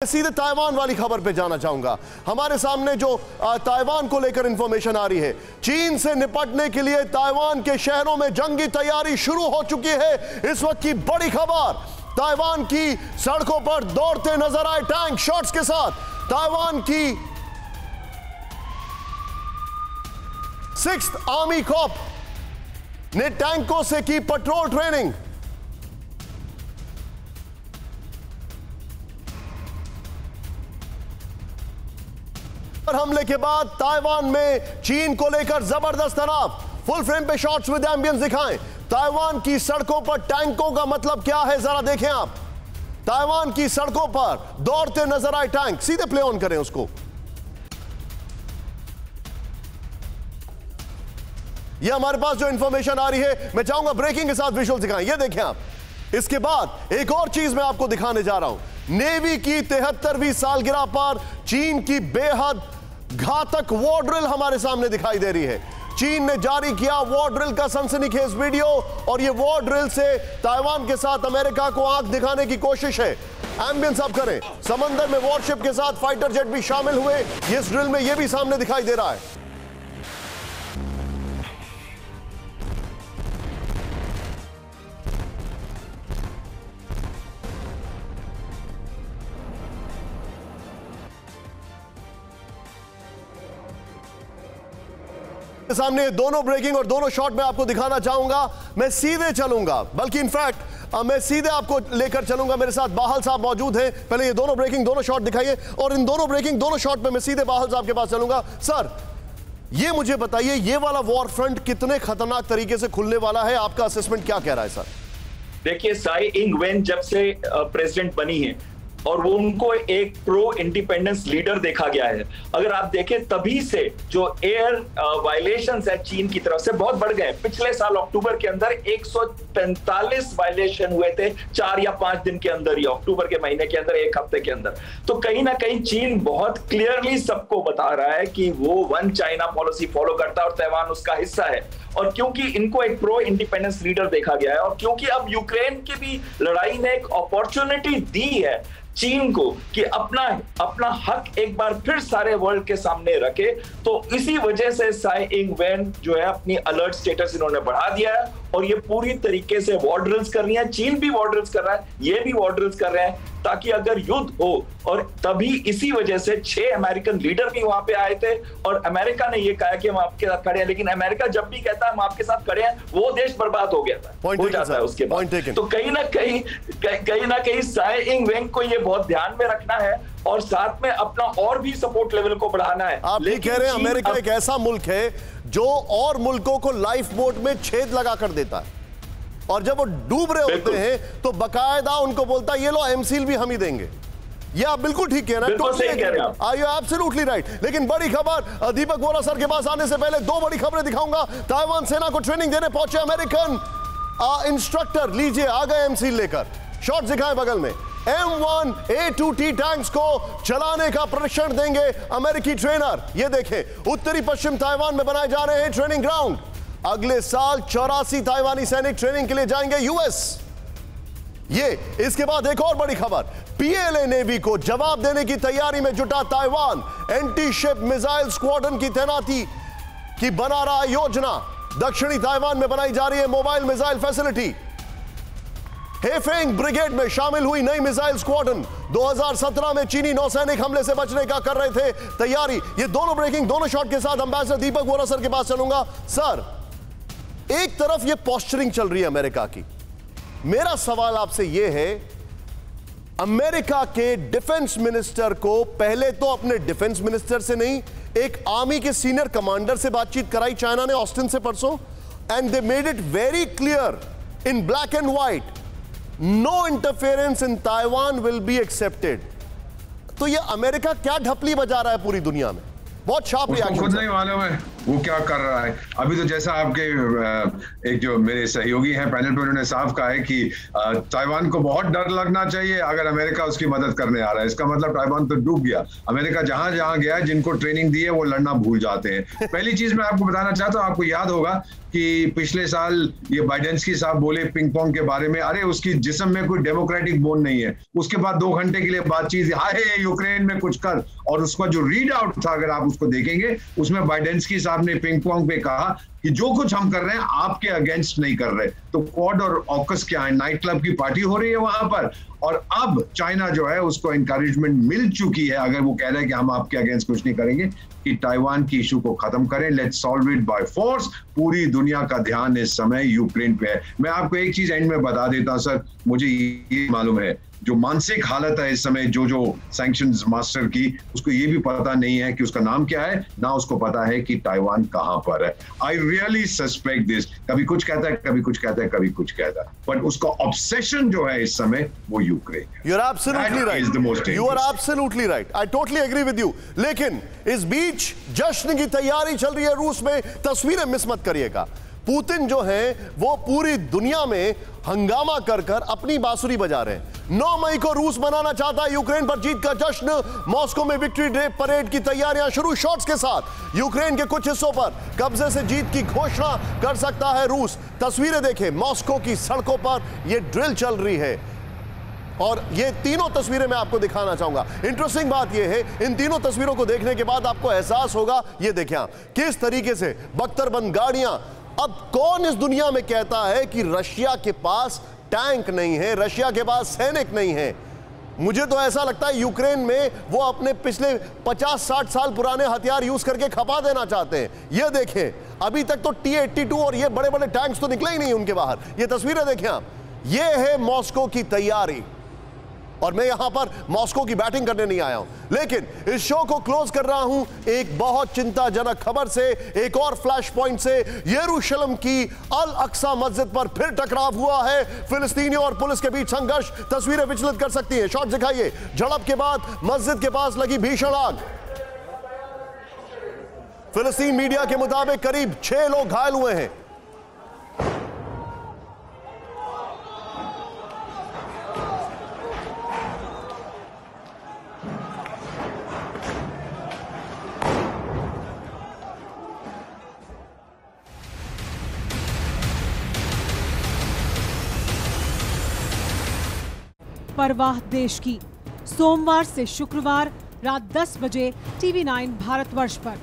सीधे ताइवान वाली खबर पे जाना चाहूंगा। हमारे सामने जो ताइवान को लेकर इंफॉर्मेशन आ रही है, चीन से निपटने के लिए ताइवान के शहरों में जंगी तैयारी शुरू हो चुकी है। इस वक्त की बड़ी खबर, ताइवान की सड़कों पर दौड़ते नजर आए टैंक शॉट्स के साथ। ताइवान की 6th आर्मी कॉर्प ने टैंकों से की पेट्रोल ट्रेनिंग। हमले के बाद ताइवान में चीन को लेकर जबरदस्त तनाव। फुल फ्रेम पे शॉट्स विद एम्बियंस दिखाएं। ताइवान की सड़कों पर टैंकों का मतलब क्या है, जरा देखें आप। ताइवान की सड़कों पर दौड़ते नजर आए टैंक। सीधे प्ले ऑन करें उसको। यह हमारे पास जो इंफॉर्मेशन आ रही है, मैं चाहूंगा ब्रेकिंग के साथ विजुअल दिखाएं। यह देखें आप। इसके बाद एक और चीज मैं आपको दिखाने जा रहा हूं। नेवी की 73वीं सालगिरह पर चीन की बेहद घातक वॉर ड्रिल हमारे सामने दिखाई दे रही है। चीन ने जारी किया वॉर ड्रिल का सनसनीखेज वीडियो, और यह वॉर ड्रिल से ताइवान के साथ अमेरिका को आंख दिखाने की कोशिश है। एम्बियंस आप करें। समंदर में वॉरशिप के साथ फाइटर जेट भी शामिल हुए इस ड्रिल में, यह भी सामने दिखाई दे रहा है। सामने दोनों ब्रेकिंग और दोनों शॉट में आपको दिखाना चाहूंगा। मैं सीधे चलूंगा, बल्कि इनफैक्ट मैं सीधे आपको लेकर चलूंगा। मेरे साथ बाहल साहब मौजूद हैं। पहले ये दोनों ब्रेकिंग दोनों शॉट दिखाइए, और इन दोनों ब्रेकिंग दोनों शॉट में मैं सीधे बाहल साहब के पास चलूंगा। सर, ये मुझे बताइए, ये वाला वॉर फ्रंट कितने खतरनाक तरीके से खुलने वाला है? आपका असेसमेंट क्या कह रहा है सर? देखिए, साई इंग वेन जब से प्रेसिडेंट बनी है और वो उनको एक प्रो इंडिपेंडेंस लीडर देखा गया है। अगर आप देखें, तभी से जो एयर वायलेशंस है चीन की तरफ से बहुत बढ़ गए। पिछले साल अक्टूबर के अंदर 145 वायलेशन हुए थे 4 या 5 दिन के अंदर ही, अक्टूबर के महीने के अंदर, एक हफ्ते के अंदर। तो कहीं ना कहीं चीन बहुत क्लियरली सबको बता रहा है कि वो वन चाइना पॉलिसी फॉलो करता है और ताइवान उसका हिस्सा है। और क्योंकि इनको एक प्रो इंडिपेंडेंस लीडर देखा गया है, और क्योंकि अब यूक्रेन की भी लड़ाई ने एक अपॉर्चुनिटी दी है चीन को कि अपना हक एक बार फिर सारे वर्ल्ड के सामने रखे, तो इसी वजह से साई इंग वेन जो है अपनी अलर्ट स्टेटस इन्होंने बढ़ा दिया है, और ये पूरी तरीके से वॉर ड्रिल्स कर रही है। चीन भी वॉर ड्रिल्स कर रहा है, ये भी वॉर ड्रिल्स कर रहे हैं, ताकि अगर युद्ध हो। और तभी इसी वजह से 6 अमेरिकन लीडर भी वहां पे आए थे, और अमेरिका ने ये कहा कि हम आपके साथ खड़े हैं। लेकिन अमेरिका जब भी कहता है हम आपके साथ खड़े हैं, वो देश बर्बाद हो गया था, हो जाता है उसके बाद। तो कहीं ना कहीं साई इंग वेन को ये बहुत ध्यान में रखना है, और साथ में अपना और भी सपोर्ट लेवल को बढ़ाना है। आप ये कह रहे हैं अमेरिका एक ऐसा मुल्क है जो और मुल्कों को लाइफ बोट में छेद लगा कर देता है, और जब वो डूब रहे होते हैं तो बकायदा उनको बोलता है ये लो एमसील भी हम ही देंगे। ये आप बिल्कुल ठीक कह रहे हैं, आर यू एब्सोल्युटली राइट। लेकिन बड़ी खबर, दीपक वोरा सर के पास आने से पहले 2 बड़ी खबरें दिखाऊंगा। ताइवान सेना को ट्रेनिंग देने पहुंचे अमेरिकन इंस्ट्रक्टर, लीजिए आ गए एमसील लेकर। शॉट दिखाएं बगल में। M1 A2T टैंक्स को चलाने का प्रशिक्षण देंगे अमेरिकी ट्रेनर। ये देखें, उत्तरी पश्चिम ताइवान में बनाए जा रहे हैं ट्रेनिंग ग्राउंड। अगले साल 84 ताइवानी सैनिक ट्रेनिंग के लिए जाएंगे यूएस। ये इसके बाद एक और बड़ी खबर, PLA नेवी को जवाब देने की तैयारी में जुटा Taiwan. Anti ship missile squadron की तैनाती की बना रहा योजना। दक्षिणी ताइवान में बनाई जा रही है मोबाइल मिसाइल फैसिलिटी। हेफेंग ब्रिगेड में शामिल हुई नई मिसाइल स्क्वाड्रन। 2017 में चीनी नौसैनिक हमले से बचने का कर रहे थे तैयारी। ये दोनों ब्रेकिंग दोनों शॉट के साथ एम्बेसडर दीपक वोरा सर के पास चलूंगा। सर, एक तरफ ये पोस्चरिंग चल रही है अमेरिका की। मेरा सवाल आपसे ये है, अमेरिका के डिफेंस मिनिस्टर को पहले तो अपने डिफेंस मिनिस्टर से नहीं, एक आर्मी के सीनियर कमांडर से बातचीत कराई चाइना ने ऑस्टिन से परसों, and they made it very clear in black and white, no interference in Taiwan will be accepted. तो ये अमेरिका क्या ढपली बजा रहा है पूरी दुनिया में? बहुत शार्प रिएक्शन। खुद नहीं मालूम है। वो क्या कर रहा है। अभी तो जैसा आपके एक जो मेरे सहयोगी हैं पैनल पर, उन्होंने साफ कहा है कि ताइवान को बहुत डर लगना चाहिए अगर अमेरिका उसकी मदद करने आ रहा है। इसका मतलब ताइवान तो डूब गया। अमेरिका जहां जहां गया, जिनको ट्रेनिंग दी है वो लड़ना भूल जाते हैं। पहली चीज मैं आपको बताना चाहता हूँ, आपको याद होगा कि पिछले साल ये बाइडेंस्की साहब बोले पिंग पोंग के बारे में, अरे उसकी जिस्म में कोई डेमोक्रेटिक बोन नहीं है। उसके बाद 2 घंटे के लिए बातचीत, हाय यूक्रेन में कुछ कर, और उसका जो रीड आउट था अगर आप उसको देखेंगे, उसमें बाइडेंस्की साहब ने पिंग पोंग पे कहा कि जो कुछ हम कर रहे हैं आपके अगेंस्ट नहीं कर रहे। तो क्वाड और ऑकस क्या है, नाइट क्लब की पार्टी हो रही है वहां पर, और अब चाइना जो है उसको इंकरेजमेंट मिल चुकी है, अगर वो कह रहे हैं कि हम आपके अगेंस्ट कुछ नहीं करेंगे, कि ताइवान की इशू को खत्म करें, let's solve it by force. पूरी दुनिया का ध्यान इस समय यूक्रेन पे है। मैं आपको एक चीज एंड में बता देता हूं सर, मुझे ये मालूम है जो मानसिक हालत है इस समय जो सैंक्शंस मास्टर की, उसको ये भी पता नहीं है कि उसका नाम क्या है, ना उसको पता है कि ताइवान कहां पर है। I really suspect this. कभी कुछ कहता है, कभी कुछ कहता है, कभी कुछ कहता है, बट उसका ऑब्सेशन जो है इस समय वो यूक्रेन है। You're absolutely right. You are absolutely right. I totally agree with you. लेकिन इस बीच जश्न की तैयारी चल रही है रूस में। तस्वीरें मिस मत करिएगा। पुतिन जो है वो पूरी दुनिया में हंगामा कर कर अपनी बांसुरी बजा रहे हैं। 9 मई को रूस मनाना चाहता है यूक्रेन पर जीत का जश्न। मॉस्को में विक्ट्री डे परेड की तैयारियां शुरू। शॉट्स के साथ यूक्रेन के कुछ हिस्सों पर कब्जे से जीत की घोषणा कर सकता है रूस। तस्वीरें देखें, मॉस्को की सड़कों पर यह ड्रिल चल रही है और ये तीनों तस्वीरें मैं आपको दिखाना चाहूंगा। इंटरेस्टिंग बात यह है, इन तीनों तस्वीरों को देखने के बाद आपको एहसास होगा, ये देखें किस तरीके से बख्तरबंद गाड़ियां। अब कौन इस दुनिया में कहता है कि रशिया के पास टैंक नहीं है, रशिया के पास सैनिक नहीं है? मुझे तो ऐसा लगता है यूक्रेन में वो अपने पिछले 50-60 साल पुराने हथियार यूज करके खपा देना चाहते हैं। ये देखें, अभी तक तो T-82 और ये बड़े बड़े टैंक्स तो निकले ही नहीं उनके बाहर। ये तस्वीरें देखें आप, ये है मॉस्को की तैयारी। और मैं यहां पर मॉस्को की बैटिंग करने नहीं आया हूं, लेकिन इस शो को क्लोज कर रहा हूं एक बहुत चिंताजनक खबर से, एक और फ्लैश पॉइंट से। यरूशलेम की अल अक्सा मस्जिद पर फिर टकराव हुआ है। फिलिस्तीनियों और पुलिस के बीच संघर्ष। तस्वीरें विचलित कर सकती हैं। शॉट दिखाइए। झड़प के बाद मस्जिद के पास लगी भीषण आग। फिलिस्तीन मीडिया के मुताबिक करीब 6 लोग घायल हुए हैं। परवाह देश की, सोमवार से शुक्रवार रात 10 बजे TV9 भारतवर्ष पर।